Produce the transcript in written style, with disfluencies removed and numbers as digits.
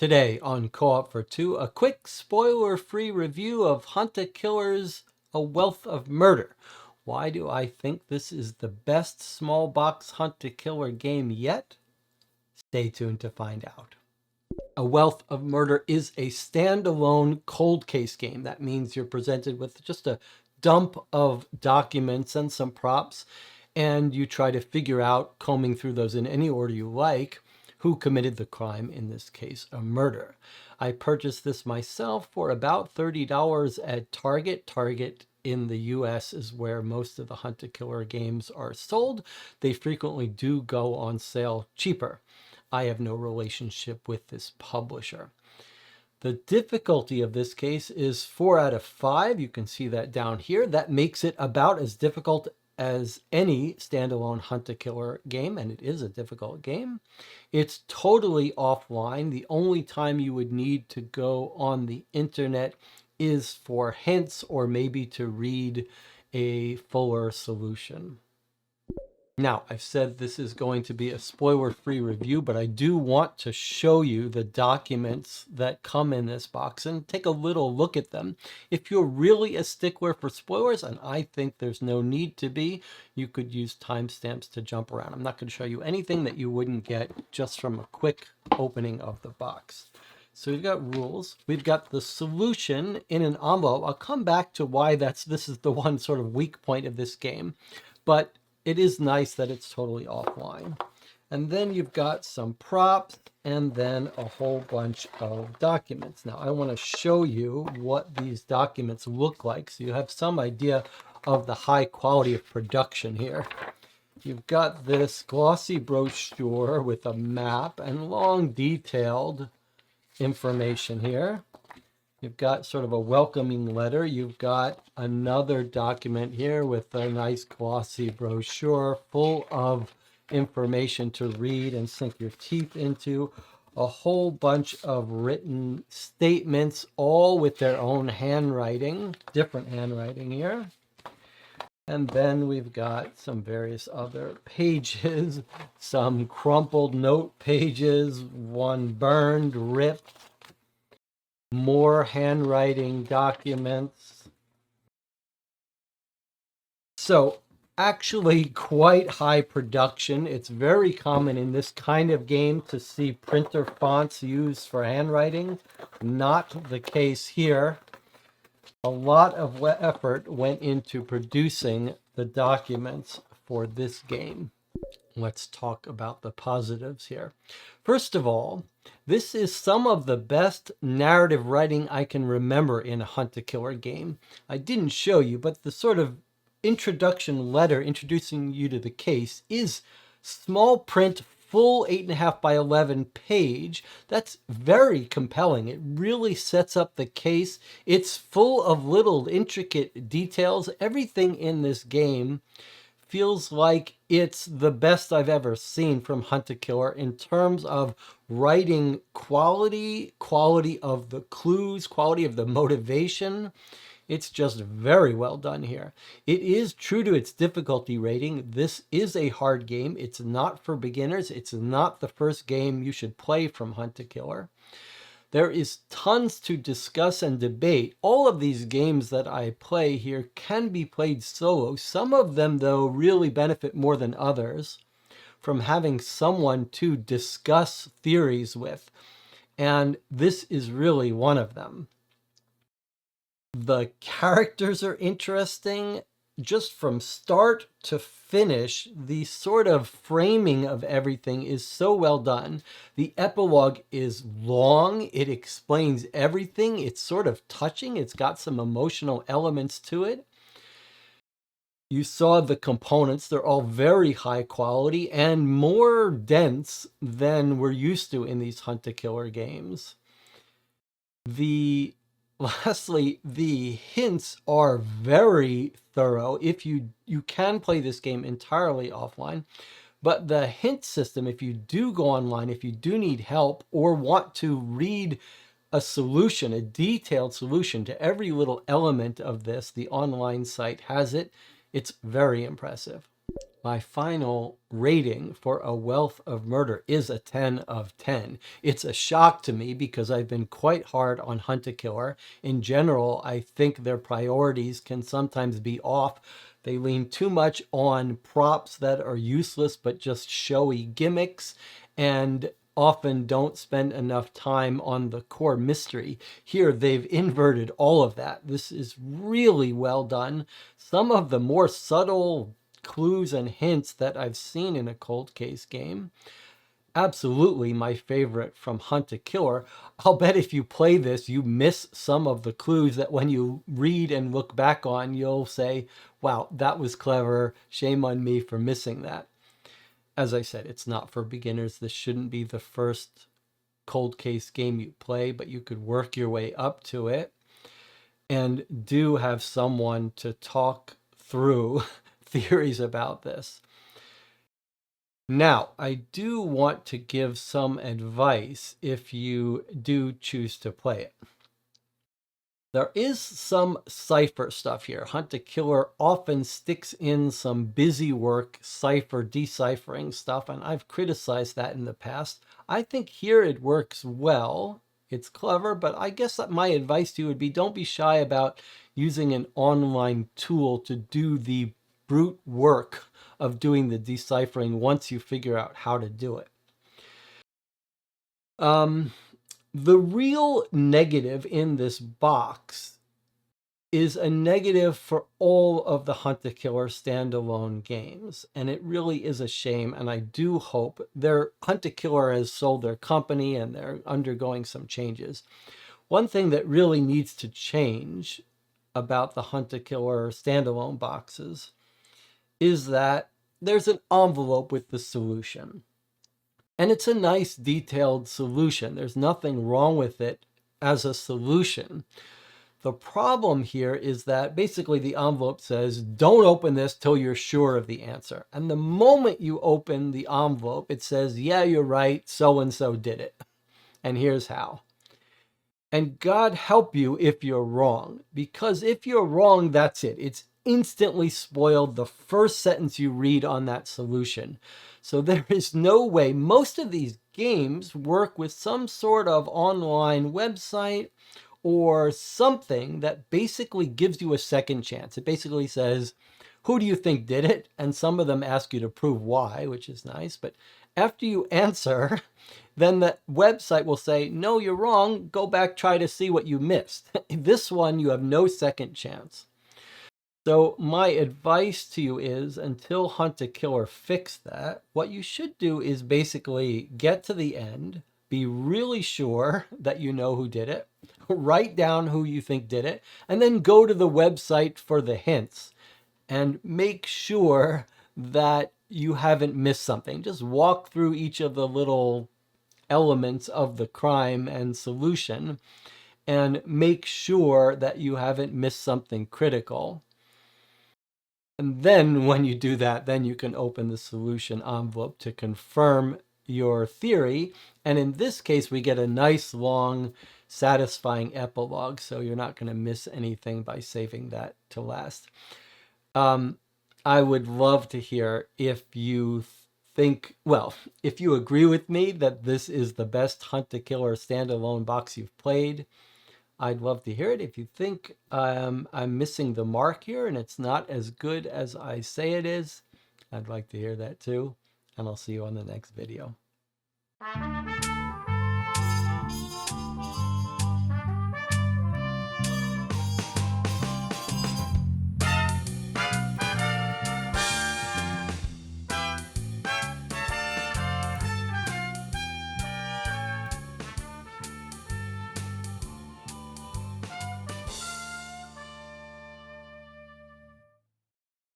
Today on Co-op for Two, a quick spoiler-free review of Hunt a Killer's A Wealth of Murder. Why do I think this is the best small box Hunt a Killer game yet? Stay tuned to find out. A Wealth of Murder is a standalone cold case game. That means you're presented with just a dump of documents and some props, and you try to figure out, combing through those in any order you like, who committed the crime, in this case, a murder. I purchased this myself for about $30 at Target. Target in the US is where most of the Hunt a Killer games are sold. They frequently do go on sale cheaper. I have no relationship with this publisher. The difficulty of this case is 4 out of 5. You can see that down here. That makes it about as difficult as any standalone Hunt a Killer game, and it is a difficult game. It's totally offline. The only time you would need to go on the internet is for hints or maybe to read a fuller solution. Now, I've said this is going to be a spoiler-free review, but I do want to show you the documents that come in this box and take a little look at them. If you're really a stickler for spoilers, and I think there's no need to be, you could use timestamps to jump around. I'm not going to show you anything that you wouldn't get just from a quick opening of the box. So we've got rules. We've got the solution in an envelope. I'll come back to why this is the one sort of weak point of this game. But it is nice that it's totally offline. And then you've got some props and then a whole bunch of documents. Now, I want to show you what these documents look like so you have some idea of the high quality of production here. You've got this glossy brochure with a map and long detailed information here. You've got sort of a welcoming letter. You've got another document here with a nice glossy brochure full of information to read and sink your teeth into. A whole bunch of written statements, all with their own handwriting, different handwriting here. And then we've got some various other pages, some crumpled note pages, one burned, ripped, more handwriting documents. So actually quite high production. It's very common in this kind of game to see printer fonts used for handwriting. Not the case here. A lot of effort went into producing the documents for this game. Let's talk about the positives here. First of all, this is some of the best narrative writing I can remember in a Hunt a Killer game. I didn't show you, but the sort of introduction letter introducing you to the case is small print, full 8.5 by 11 page. That's very compelling. It really sets up the case. It's full of little intricate details. Everything in this game feels like it's the best I've ever seen from Hunt a Killer in terms of writing quality, quality of the clues, quality of the motivation. It's just very well done here. It is true to its difficulty rating. This is a hard game. It's not for beginners. It's not the first game you should play from Hunt a Killer. There is tons to discuss and debate. All of these games that I play here can be played solo. Some of them, though, really benefit more than others from having someone to discuss theories with. And this is really one of them. The characters are interesting. Just from start to finish, the sort of framing of everything is so well done. The epilogue is long. It explains everything. It's sort of touching. It's got some emotional elements to it. You saw the components. They're all very high quality and more dense than we're used to in these Hunt a Killer games. Lastly, the hints are very thorough. If you can play this game entirely offline, but the hint system, if you do go online, if you do need help or want to read a solution, a detailed solution to every little element of this, the online site has it. It's very impressive. My final rating for A Wealth of Murder is a 10 of 10. It's a shock to me because I've been quite hard on Hunt a Killer. In general, I think their priorities can sometimes be off. They lean too much on props that are useless but just showy gimmicks, and often don't spend enough time on the core mystery. Here, they've inverted all of that. This is really well done. Some of the more subtle clues and hints that I've seen in a cold case game. Absolutely my favorite from Hunt a Killer. I'll bet if you play this, you miss some of the clues that when you read and look back on, you'll say, wow, that was clever. Shame on me for missing that. As I said, it's not for beginners. This shouldn't be the first cold case game you play, but you could work your way up to it. And do have someone to talk through theories about this. Now, I do want to give some advice if you do choose to play it. There is some cipher stuff here. Hunt a Killer often sticks in some busy work cipher deciphering stuff, and I've criticized that in the past. I think here it works well. It's clever, but I guess that my advice to you would be don't be shy about using an online tool to do the brute work of doing the deciphering once you figure out how to do it. The real negative in this box is a negative for all of the Hunt a Killer standalone games. And it really is a shame. And I do hope Hunt a Killer has sold their company and they're undergoing some changes. One thing that really needs to change about the Hunt a Killer standalone boxes is that there's an envelope with the solution. And it's a nice detailed solution. There's nothing wrong with it as a solution. The problem here is that basically the envelope says, don't open this till you're sure of the answer. And the moment you open the envelope, it says, yeah, you're right, so-and-so did it. And here's how. And God help you if you're wrong, because if you're wrong, that's it. It's instantly spoiled the first sentence you read on that solution. So there is no way. Most of these games work with some sort of online website or something that basically gives you a second chance. It basically says, who do you think did it? And some of them ask you to prove why, which is nice. But after you answer, then the website will say, no, you're wrong. Go back, try to see what you missed. This one, you have no second chance. So my advice to you is, until Hunt a Killer fix that, what you should do is basically get to the end, be really sure that you know who did it, write down who you think did it, and then go to the website for the hints and make sure that you haven't missed something. Just walk through each of the little elements of the crime and solution and make sure that you haven't missed something critical. And then when you do that, then you can open the solution envelope to confirm your theory. And in this case, we get a nice, long, satisfying epilogue. So you're not going to miss anything by saving that to last. I would love to hear if you think, well, if you agree with me that this is the best Hunt a Killer standalone box you've played. I'd love to hear it. If you think I'm missing the mark here and it's not as good as I say it is, I'd like to hear that too. And I'll see you on the next video.